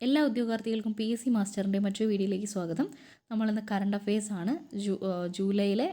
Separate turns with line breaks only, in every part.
എല്ലാ ഉദ്യോഗാർത്ഥികൾക്കും PSC മാസ്റ്ററിൻ്റെ മറ്റൊരു വീഡിയോയിലേക്ക് സ്വാഗതം. നമ്മളിന്ന് കറണ്ട് അഫയേഴ്സ് ആണ് ജൂലൈയിലെ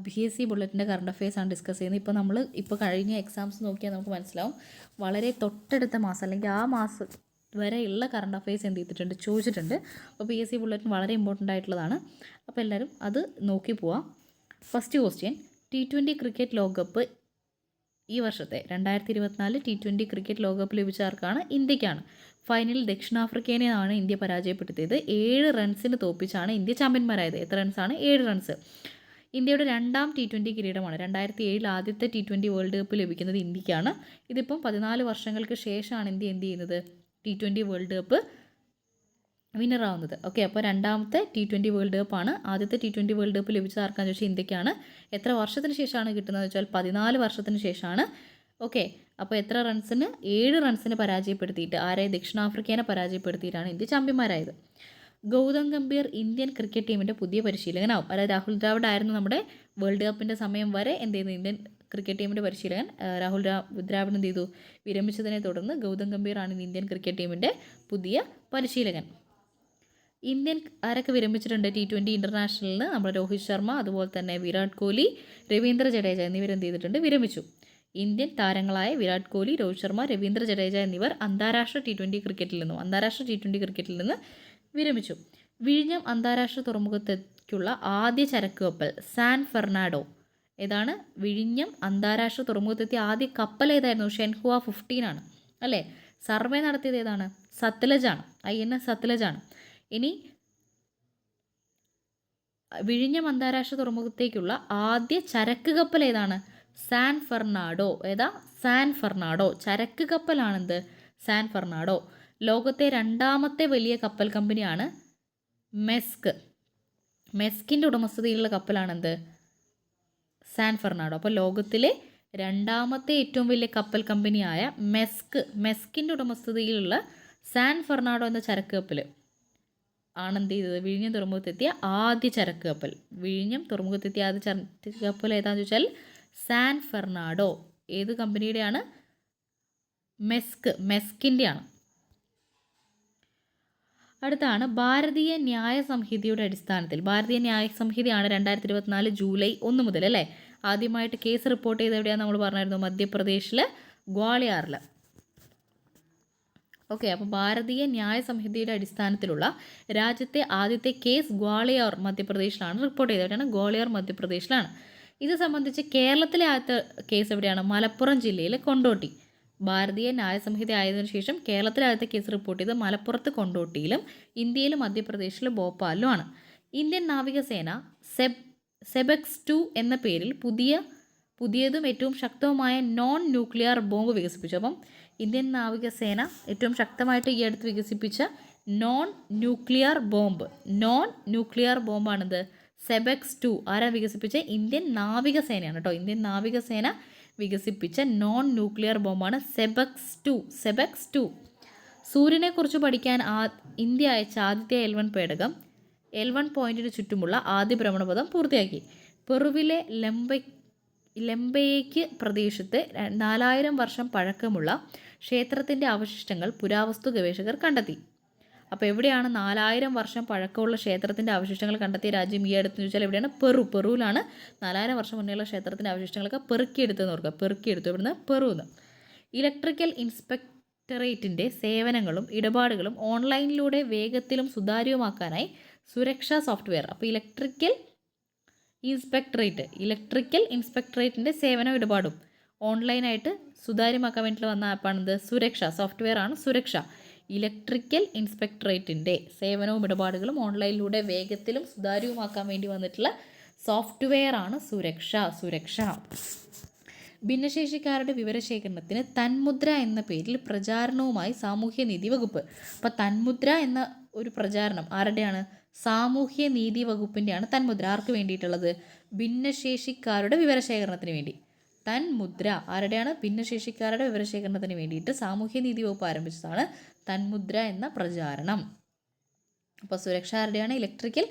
PSC ബുള്ളറ്റിൻ്റെ കറണ്ട് അഫയേഴ്സ് ആണ് ഡിസ്കസ് ചെയ്യുന്നത്. ഇപ്പോൾ കഴിഞ്ഞ എക്സാംസ് നോക്കിയാൽ നമുക്ക് മനസ്സിലാവും, വളരെ തൊട്ടടുത്ത മാസം അല്ലെങ്കിൽ ആ മാസം വരെയുള്ള കറണ്ട് അഫയേഴ്സ് എന്ത് ചെയ്തിട്ടുണ്ട്, ചോദിച്ചിട്ടുണ്ട്. അപ്പോൾ PSC ബുള്ളറ്റിൻ വളരെ ഇമ്പോർട്ടൻ്റ് ആയിട്ടുള്ളതാണ്. അപ്പോൾ എല്ലാവരും അത് നോക്കി പോവാം. ഫസ്റ്റ് ക്വസ്റ്റ്യൻ, T20 ക്രിക്കറ്റ് ലോകകപ്പ് ഈ വർഷത്തെ 2024 T20 ക്രിക്കറ്റ് ലോകകപ്പ് ലഭിച്ച ആർക്കാണ്? ഇന്ത്യക്കാണ്. ഫൈനലിൽ ദക്ഷിണാഫ്രിക്കയെയാണ് ഇന്ത്യ പരാജയപ്പെടുത്തിയത്. 7 റൺസിന് തോപ്പിച്ചാണ് ഇന്ത്യ ചാമ്പ്യന്മാരായത്. എത്ര റൺസാണ്? 7 റൺസ്. ഇന്ത്യയുടെ രണ്ടാം T20 കിരീടമാണ്. 2007 ആദ്യത്തെ T20 വേൾഡ് കപ്പ് ലഭിക്കുന്നത് ഇന്ത്യക്കാണ്. ഇതിപ്പം 14 വർഷങ്ങൾക്ക് ശേഷമാണ് ഇന്ത്യ എന്ത് ചെയ്യുന്നത്, T20 വേൾഡ് കപ്പ് വിന്നറാവുന്നത്. ഓക്കെ, അപ്പോൾ രണ്ടാമത്തെ T20 വേൾഡ് കപ്പാണ്. ആദ്യത്തെ T20 വേൾഡ് കപ്പ് ലഭിച്ചത് ആർക്കാന്ന് ചോദിച്ചാൽ ഇന്ത്യക്കാണ്. എത്ര വർഷത്തിന് ശേഷമാണ് കിട്ടുന്നത് വെച്ചാൽ 14 വർഷത്തിന് ശേഷമാണ്. ഓക്കെ, അപ്പോൾ എത്ര റൺസിന്? 7 റൺസിന് പരാജയപ്പെടുത്തിയിട്ട് ആരെ? ദക്ഷിണാഫ്രിക്കയെ പരാജയപ്പെടുത്തിയിട്ടാണ് ഇന്ത്യ ചാമ്പ്യന്മാരായത്. ഗൗതം ഗംഭീർ ഇന്ത്യൻ ക്രിക്കറ്റ് ടീമിൻ്റെ പുതിയ പരിശീലകനാവും. അതായത് രാഹുൽ ദ്രാവിഡ് ആയിരുന്നു നമ്മുടെ വേൾഡ് കപ്പിൻ്റെ സമയം വരെ എന്ത് ചെയ്യുന്നു, ഇന്ത്യൻ ക്രിക്കറ്റ് ടീമിൻ്റെ പരിശീലകൻ. രാഹുൽ ദ്രാവിഡ് എന്ത് ചെയ്തു? വിരമിച്ചതിനെ തുടർന്ന് ഗൗതം ഗംഭീറാണ് ഇന്ത്യൻ ക്രിക്കറ്റ് ടീമിൻ്റെ പുതിയ പരിശീലകൻ. ഇന്ത്യൻ ആരൊക്കെ വിരമിച്ചിട്ടുണ്ട് T20 ഇൻ്റർനാഷണലിന്? നമ്മുടെ രോഹിത് ശർമ്മ, അതുപോലെ തന്നെ വിരാട് കോഹ്ലി, രവീന്ദ്ര ജഡേജ എന്നിവരെന്ത് ചെയ്തിട്ടുണ്ട്? വിരമിച്ചു. ഇന്ത്യൻ താരങ്ങളായ വിരാട് കോഹ്ലി, രോഹിത് ശർമ്മ, രവീന്ദ്ര ജഡേജ എന്നിവർ അന്താരാഷ്ട്ര T20 ക്രിക്കറ്റിൽ നിന്ന് വിരമിച്ചു. വിഴിഞ്ഞം അന്താരാഷ്ട്ര തുറമുഖത്തേക്കുള്ള ആദ്യ ചരക്ക് കപ്പൽ സാൻ ഫെർണാഡോ ഏതാണ്? വിഴിഞ്ഞം അന്താരാഷ്ട്ര തുറമുഖത്തെത്തിയ ആദ്യ കപ്പൽ ഏതായിരുന്നു? ഷെൻഹുവ 15 ആണ് അല്ലേ. സർവേ നടത്തിയത് ഏതാണ്? സത്ലജാണ്. INS സത്ലജാണ്. ഇനി വിഴിഞ്ഞം അന്താരാഷ്ട്ര തുറമുഖത്തേക്കുള്ള ആദ്യ ചരക്ക് കപ്പൽ ഏതാണ്? San Fernando. ഏതാ? San Fernando. ചരക്ക് കപ്പലാണെന്ത്? San Fernando. ലോകത്തെ രണ്ടാമത്തെ വലിയ കപ്പൽ കമ്പനിയാണ് മെസ്ക്. മെസ്കിൻ്റെ ഉടമസ്ഥതയിലുള്ള കപ്പലാണെന്ത്? San Fernando. അപ്പോൾ ലോകത്തിലെ രണ്ടാമത്തെ ഏറ്റവും വലിയ കപ്പൽ കമ്പനിയായ മെസ്കിൻ്റെ ഉടമസ്ഥതയിലുള്ള സാൻ ഫെർണാഡോ എന്ന ചരക്ക് കപ്പൽ ആണെന്ത് ചെയ്തത്? വിഴിഞ്ഞം തുറമുഖത്തെത്തിയ ആദ്യ ചരക്ക് കപ്പൽ. വിഴിഞ്ഞം തുറമുഖത്തെത്തിയ ആദ്യ ചരക്ക് കപ്പൽ ഏതാണെന്ന് ചോദിച്ചാൽ സാൻ ഫെർണാഡോ. ഏത് കമ്പനിയുടെയാണ്? മെസ്കിൻ്റെയാണ്. അടുത്താണ് ഭാരതീയ ന്യായ സംഹിതയുടെ അടിസ്ഥാനത്തിൽ. ഭാരതീയ ന്യായ സംഹിതയാണ് 2024 ജൂലൈ 1 മുതൽ അല്ലേ ആദ്യമായിട്ട് കേസ് റിപ്പോർട്ട് ചെയ്ത് എവിടെയാണെന്ന് നമ്മൾ പറഞ്ഞായിരുന്നു? മധ്യപ്രദേശിലെ ഗ്വാളിയാറിൽ. ഓക്കെ, അപ്പോൾ ഭാരതീയ ന്യായ സംഹിതയുടെ അടിസ്ഥാനത്തിലുള്ള രാജ്യത്തെ ആദ്യത്തെ കേസ് ഗ്വാളിയോർ മധ്യപ്രദേശിലാണ് റിപ്പോർട്ട് ചെയ്തത്. എവിടെയാണ്? ഗ്വാളിയോർ മധ്യപ്രദേശിലാണ്. ഇത് സംബന്ധിച്ച് കേരളത്തിലെ ആദ്യത്തെ കേസ് എവിടെയാണ്? മലപ്പുറം ജില്ലയിലെ കൊണ്ടോട്ടി. ഭാരതീയ ന്യായ സംഹിത ആയതിനു ശേഷം കേരളത്തിലെ ആദ്യത്തെ കേസ് റിപ്പോർട്ട് ചെയ്ത് മലപ്പുറത്ത് കൊണ്ടോട്ടിയിലും ഇന്ത്യയിലും മധ്യപ്രദേശിലെ ഭോപ്പാലിലുമാണ്. ഇന്ത്യൻ നാവികസേന സെബക്സ് 2 എന്ന പേരിൽ പുതിയതും ഏറ്റവും ശക്തവുമായ നോൺ ന്യൂക്ലിയർ ബോംബ് വികസിപ്പിച്ചു. അപ്പം ഇന്ത്യൻ നാവികസേന ഏറ്റവും ശക്തമായിട്ട് ഈ അടുത്ത് വികസിപ്പിച്ച നോൺ ന്യൂക്ലിയർ ബോംബാണിത് സെബക്സ് 2. ആരാ വികസിപ്പിച്ച? ഇന്ത്യൻ നാവികസേനയാണ് കേട്ടോ. ഇന്ത്യൻ നാവികസേന വികസിപ്പിച്ച നോൺ ന്യൂക്ലിയർ ബോംബാണ് സെബക്സ് 2. സൂര്യനെക്കുറിച്ച് പഠിക്കാൻ ഇന്ത്യ അയച്ച ആദ്യത്തെ L1 പേടകം L1 പോയിന്റിന് ചുറ്റുമുള്ള ആദ്യ ഭ്രമണപഥം പൂർത്തിയാക്കി. പെറുവിലെ ലെംബേയ്ക്ക് പ്രദേശത്ത് 4000 വർഷം പഴക്കമുള്ള ക്ഷേത്രത്തിൻ്റെ അവശിഷ്ടങ്ങൾ പുരാവസ്തു ഗവേഷകർ കണ്ടെത്തി. അപ്പോൾ എവിടെയാണ് 4000 വർഷം പഴക്കമുള്ള ക്ഷേത്രത്തിൻ്റെ അവശിഷ്ടങ്ങൾ കണ്ടെത്തിയ രാജ്യം ഈ അടുത്തെന്ന് ചോദിച്ചാൽ എവിടെയാണ്? പെറുവിലാണ് 4000 വർഷം മുന്നേയുള്ള ക്ഷേത്രത്തിൻ്റെ അവശിഷ്ടങ്ങളൊക്കെ പെറുക്കിയെടുത്തു. ഇവിടുന്ന് പെറുന്ന്. ഇലക്ട്രിക്കൽ ഇൻസ്പെക്ടറേറ്റിൻ്റെ സേവനങ്ങളും ഇടപാടുകളും ഓൺലൈനിലൂടെ വേഗത്തിലും സുതാര്യവുമാക്കാനായി സുരക്ഷാ സോഫ്റ്റ്വെയർ. അപ്പോൾ ഇലക്ട്രിക്കൽ ഇൻസ്പെക്ടറേറ്റിൻ്റെ സേവനവും ഇടപാടും ഓൺലൈനായിട്ട് സുതാര്യമാക്കാൻ വേണ്ടിയിട്ട് വന്ന ആപ്പാണിത്? സുരക്ഷ സോഫ്റ്റ്വെയർ ആണ് സുരക്ഷ. ഇലക്ട്രിക്കൽ ഇൻസ്പെക്ടറേറ്റിൻ്റെ സേവനവും ഇടപാടുകളും ഓൺലൈനിലൂടെ വേഗത്തിലും സുതാര്യവുമാക്കാൻ വേണ്ടി വന്നിട്ടുള്ള സോഫ്റ്റ്വെയർ ആണ് സുരക്ഷ. ഭിന്നശേഷിക്കാരുടെ വിവരശേഖരണത്തിന് തന്മുദ്ര എന്ന പേരിൽ പ്രചാരണവുമായി സാമൂഹ്യനീതി വകുപ്പ്. അപ്പോൾ തന്മുദ്ര എന്ന ഒരു പ്രചാരണം ആരുടെയാണ്? സാമൂഹ്യനീതി വകുപ്പിൻ്റെയാണ് തന്മുദ്ര. ആർക്ക് വേണ്ടിയിട്ടുള്ളത്? ഭിന്നശേഷിക്കാരുടെ വിവരശേഖരണത്തിന് വേണ്ടി. തന്മുദ്ര ആരുടെയാണ്? ഭിന്നശേഷിക്കാരുടെ വിവരശേഖരണത്തിന് വേണ്ടിയിട്ട് സാമൂഹ്യനീതി വകുപ്പ് ആരംഭിച്ചതാണ് തന്മുദ്ര എന്ന പ്രചാരണം. അപ്പോൾ സുരക്ഷ ആരുടെയാണ്? ഇലക്ട്രിക്കൽ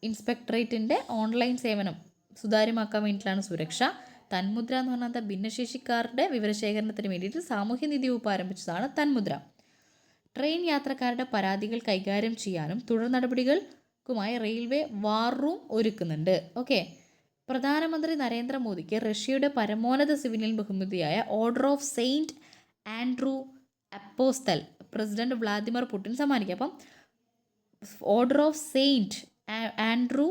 ഇൻസ്പെക്ടറേറ്റിൻ്റെ ഓൺലൈൻ സേവനം സുതാര്യമാക്കാൻ വേണ്ടിയിട്ടാണ് സുരക്ഷ. തന്മുദ്ര എന്ന് പറഞ്ഞാൽ ഭിന്നശേഷിക്കാരുടെ വിവരശേഖരണത്തിന് വേണ്ടിയിട്ട് സാമൂഹ്യനീതി വകുപ്പ് ആരംഭിച്ചതാണ് തന്മുദ്ര. ട്രെയിൻ യാത്രക്കാരുടെ പരാതികൾ കൈകാര്യം ചെയ്യാനും തുടർ നടപടികൾക്കുമായി റെയിൽവേ വാർ റൂം ഒരുക്കുന്നുണ്ട്. ഓക്കെ. പ്രധാനമന്ത്രി നരേന്ദ്രമോദിക്ക് റഷ്യയുടെ പരമോന്നത സിവിലിയൻ ബഹുമതിയായ Order of Saint Andrew Apostle president Vladimir Putin സമ്മാനിക്കും. അപ്പം Order of Saint Andrew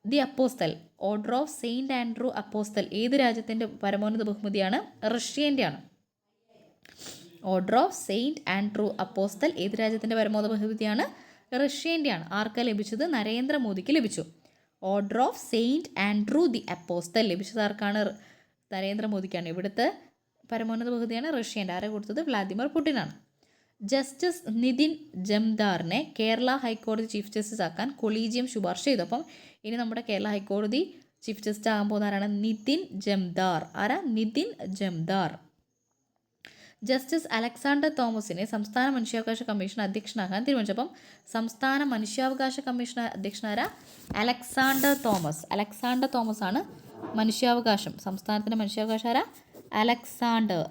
the Apostle, Order of Saint Andrew Apostle ഏത് രാജ്യത്തിൻ്റെ പരമോന്നത ബഹുമതിയാണ്? റഷ്യൻ്റെയാണ്. Order of Saint Andrew Apostle ഏത് രാജ്യത്തിൻ്റെ പരമോന്നത ബഹുമതിയാണ്? റഷ്യൻ്റെയാണ്. ആർക്ക് ലഭിച്ചത്? നരേന്ദ്രമോദിക്ക് ലഭിച്ചു. Order of Saint Andrew the Apostle ലഭിച്ചത് ആർക്കാണ്? നരേന്ദ്രമോദിക്കാണ്. ഇവിടുത്തെ പരമോന്നത ബഹുമതിയാണ് റഷ്യൻ്റെ. ആരെ കൊടുത്തത്? വ്ളാദിമിർ പുടിനാണ്. ജസ്റ്റിസ് നിതിൻ ജംദാറിനെ കേരള ഹൈക്കോടതി ചീഫ് ജസ്റ്റിസ് ആക്കാൻ കൊളീജിയം ശുപാർശ ചെയ്തു. അപ്പം ഇനി നമ്മുടെ കേരള ഹൈക്കോടതി ചീഫ് ജസ്റ്റിസ് ആകാൻ പോകുന്ന ആരാണ്? നിതിൻ ജംദാർ. ആരാ? നിതിൻ ജംദാർ. ജസ്റ്റിസ് അലക്സാണ്ടർ തോമസിനെ സംസ്ഥാന മനുഷ്യാവകാശ കമ്മീഷൻ അധ്യക്ഷനാകാൻ തീരുമാനിച്ചു. അപ്പം സംസ്ഥാന മനുഷ്യാവകാശ കമ്മീഷൻ അധ്യക്ഷനാരാ? അലക്സാണ്ടർ തോമസ്. അലക്സാണ്ടർ തോമസ് ആണ് മനുഷ്യാവകാശം. സംസ്ഥാനത്തിൻ്റെ മനുഷ്യാവകാശം ആരാ? Alexander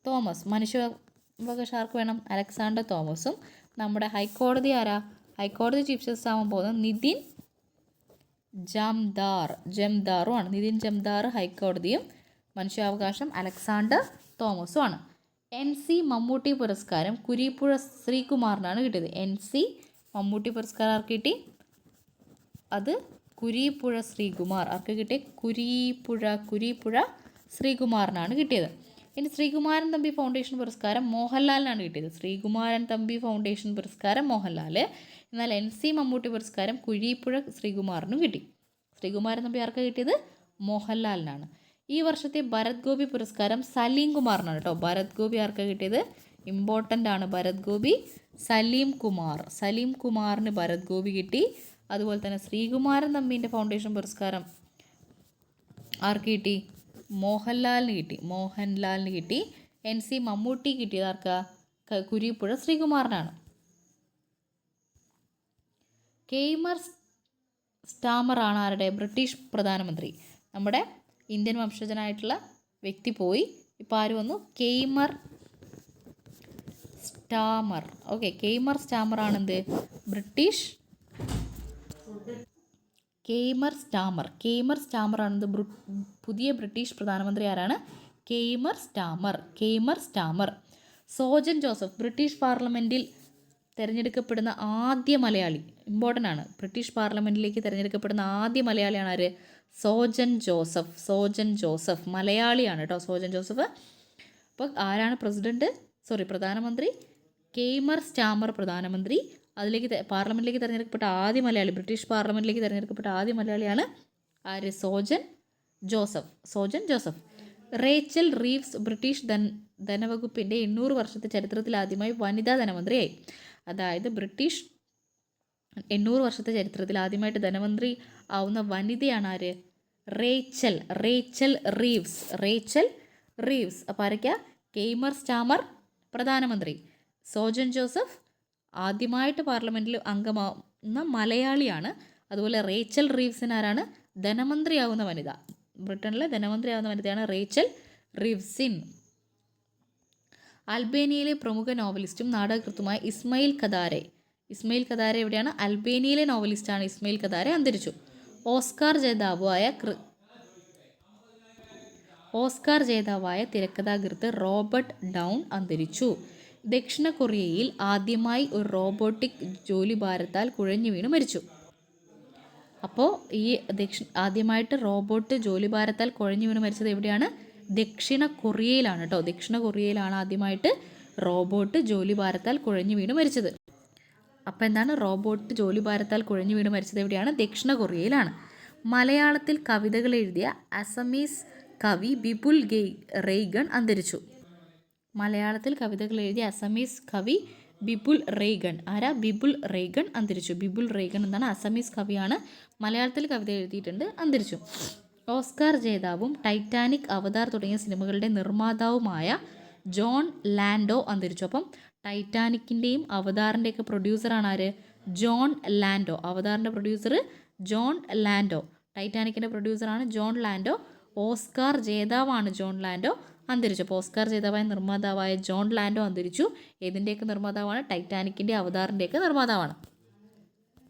Thomas. മനുഷ്യാവകാശം ആർക്ക് വേണം? അലക്സാണ്ടർ തോമസും. നമ്മുടെ ഹൈക്കോടതി ആരാ? ഹൈക്കോടതി ചീഫ് ജസ്റ്റിസ് ആവാൻ പോകുന്നത് നിതിൻ ജംദാറുമാണ്. നിതിൻ ജംദാർ ഹൈക്കോടതിയും മനുഷ്യാവകാശം അലക്സാണ്ടർ തോമസും ആണ്. NC മമ്മൂട്ടി പുരസ്കാരം കുരീപ്പുഴ ശ്രീകുമാറിനാണ് കിട്ടിയത്. NC മമ്മൂട്ടി പുരസ്കാരം ആർക്ക് കിട്ടി? അത് കുരീപ്പുഴ ശ്രീകുമാർ. ആർക്ക് കിട്ടി? കുരീപ്പുഴ ശ്രീകുമാറിനാണ് കിട്ടിയത്. ഇനി ശ്രീകുമാരൻ തമ്പി ഫൗണ്ടേഷൻ പുരസ്കാരം മോഹൻലാലിനാണ് കിട്ടിയത്. ശ്രീകുമാരൻ തമ്പി ഫൗണ്ടേഷൻ പുരസ്കാരം മോഹൻലാൽ. എന്നാൽ NC മമ്മൂട്ടി പുരസ്കാരം കുരീപ്പുഴ ശ്രീകുമാറിനും കിട്ടി. ശ്രീകുമാരൻ തമ്പി ആർക്ക് കിട്ടിയത്? മോഹൻലാലിനാണ്. ഈ വർഷത്തെ ഭരത് ഗോപി പുരസ്കാരം സലീം കുമാറിനാണ് കേട്ടോ. ഭരത് ഗോപി ആർക്ക് കിട്ടിയത്? ഇമ്പോർട്ടൻ്റ് ആണ്. ഭരത് ഗോപി സലീം കുമാറിന് ഭരത് ഗോപി കിട്ടി. അതുപോലെ തന്നെ ശ്രീകുമാരൻ തമ്പിൻ്റെ ഫൗണ്ടേഷൻ പുരസ്കാരം ആർക്ക് കിട്ടി? മോഹൻലാലിന് കിട്ടി. NC മമ്മൂട്ടി കിട്ടിയത് ആർക്കാ? കുരീപ്പുഴ ശ്രീകുമാറിനാണ്. കെയ്മർ സ്റ്റാമർ ആണ് ആരുടെ? ബ്രിട്ടീഷ് പ്രധാനമന്ത്രി. നമ്മുടെ ഇന്ത്യൻ വംശജനായിട്ടുള്ള വ്യക്തി പോയി. ഇപ്പോൾ ആര് വന്നു? Keir Starmer. Okay, Keir Starmer ആണെന്ത്? ബ്രിട്ടീഷ്. കെയ്മർ സ്റ്റാമർ ആണെന്ത്? പുതിയ ബ്രിട്ടീഷ് പ്രധാനമന്ത്രി ആരാണ്? Keir Starmer. Sojan Joseph British പാർലമെൻറ്റിൽ തിരഞ്ഞെടുക്കപ്പെടുന്ന ആദ്യ മലയാളി. ഇമ്പോർട്ടൻ്റ് ആണ്. ബ്രിട്ടീഷ് പാർലമെൻറ്റിലേക്ക് തിരഞ്ഞെടുക്കപ്പെടുന്ന ആദ്യ മലയാളിയാണ് ആര്? സോജൻ ജോസഫ് മലയാളിയാണ് കേട്ടോ സോജൻ ജോസഫ്. അപ്പോൾ ആരാണ് പ്രധാനമന്ത്രി? കെയ്മർ സ്റ്റാമർ പ്രധാനമന്ത്രി. അതിലേക്ക് പാർലമെൻറ്റിലേക്ക് തിരഞ്ഞെടുക്കപ്പെട്ട ആദ്യ മലയാളി, ബ്രിട്ടീഷ് പാർലമെൻറ്റിലേക്ക് തിരഞ്ഞെടുക്കപ്പെട്ട ആദ്യ മലയാളിയാണ് ആര്? Sojan Joseph. Rachel Reeves British ധനവകുപ്പിൻ്റെ 800 വർഷത്തെ ചരിത്രത്തിൽ ആദ്യമായി വനിതാ ധനമന്ത്രിയായി. അതായത് ബ്രിട്ടീഷ് 800 വർഷത്തെ ചരിത്രത്തിൽ ആദ്യമായിട്ട് ധനമന്ത്രി ആവുന്ന വനിതയാണ് ആര്? Rachel Reeves. അപ്പോൾ ആരൊക്കെയാ? കെയ്മർ സ്റ്റാമർ പ്രധാനമന്ത്രി, സോജൻ ജോസഫ് ആദ്യമായിട്ട് പാർലമെൻറ്റിൽ അംഗമാവുന്ന മലയാളിയാണ്. അതുപോലെ റേച്ചൽ റീവ്സിന് ആരാണ്? ധനമന്ത്രിയാവുന്ന വനിത. ബ്രിട്ടനിലെ ധനമന്ത്രിയാവുന്ന വനിതയാണ് റേച്ചൽ റീവ്സിൻ. അൽബേനിയയിലെ പ്രമുഖ നോവലിസ്റ്റും നാടകകൃത്തുമായ ഇസ്മയിൽ കദാരെ എവിടെയാണ്? അൽബേനിയയിലെ നോവലിസ്റ്റാണ് ഇസ്മയിൽ കദാരെ അന്തരിച്ചു. ഓസ്കാർ ജേതാവായ തിരക്കഥാകൃത്ത് റോബർട്ട് ഡൗൺ അന്തരിച്ചു. ദക്ഷിണ കൊറിയയിൽ ആദ്യമായി ഒരു റോബോട്ടിക് ജോലിഭാരത്താൽ കുഴഞ്ഞു വീണ് മരിച്ചു. അപ്പോൾ ഈ ആദ്യമായിട്ട് റോബോട്ട് ജോലിഭാരത്താൽ കുഴഞ്ഞു വീണ് മരിച്ചത് എവിടെയാണ്? ദക്ഷിണ കൊറിയയിലാണ് കേട്ടോ. ദക്ഷിണ കൊറിയയിലാണ് ആദ്യമായിട്ട് റോബോട്ട് ജോലിഭാരത്താൽ കുഴഞ്ഞു വീണ് മരിച്ചത്. അപ്പോൾ എന്താണ്? റോബോട്ട് ജോലിഭാരത്താൽ കുഴഞ്ഞു വീണ് മരിച്ചത് എവിടെയാണ്? ദക്ഷിണ കൊറിയയിലാണ്. മലയാളത്തിൽ കവിതകൾ എഴുതിയ അസമീസ് കവി ബിപുൽ റെയ്ഗൺ അന്തരിച്ചു. മലയാളത്തിൽ കവിതകൾ എഴുതിയ അസമീസ് കവി ബിപുൽ റെയ്ഗൺ. ആരാ? ബിപുൽ റെയ്ഗൺ അന്തരിച്ചു. ബിപുൽ റെയ്ഗൺ എന്താണ്? അസമീസ് കവിയാണ്. മലയാളത്തിൽ കവിത എഴുതിയിട്ടുണ്ട്, അന്തരിച്ചു. ഓസ്കാർ ജേതാവും ടൈറ്റാനിക്, അവതാർ തുടങ്ങിയ സിനിമകളുടെ നിർമ്മാതാവുമായ ജോൺ ലാൻഡോ അന്തരിച്ചു. അപ്പം ടൈറ്റാനിക്കിൻ്റെയും അവതാറിൻ്റെയൊക്കെ പ്രൊഡ്യൂസറാണ് ആര്? Jon Landau. അവതാറിൻ്റെ പ്രൊഡ്യൂസർ ജോൺ ലാൻഡോ, ടൈറ്റാനിക്കിൻ്റെ പ്രൊഡ്യൂസറാണ് ജോൺ ലാൻഡോ. ഓസ്കാർ ജേതാവാണ് ജോൺ ലാൻഡോ, അന്തരിച്ചു. അപ്പോൾ ഓസ്കാർ ജേതാവായ നിർമ്മാതാവായ ജോൺ ലാൻഡോ അന്തരിച്ചു. ഏതിൻ്റെയൊക്കെ നിർമ്മാതാവാണ്? ടൈറ്റാനിക്കിൻ്റെ അവതാറിൻ്റെയൊക്കെ നിർമ്മാതാവാണ്.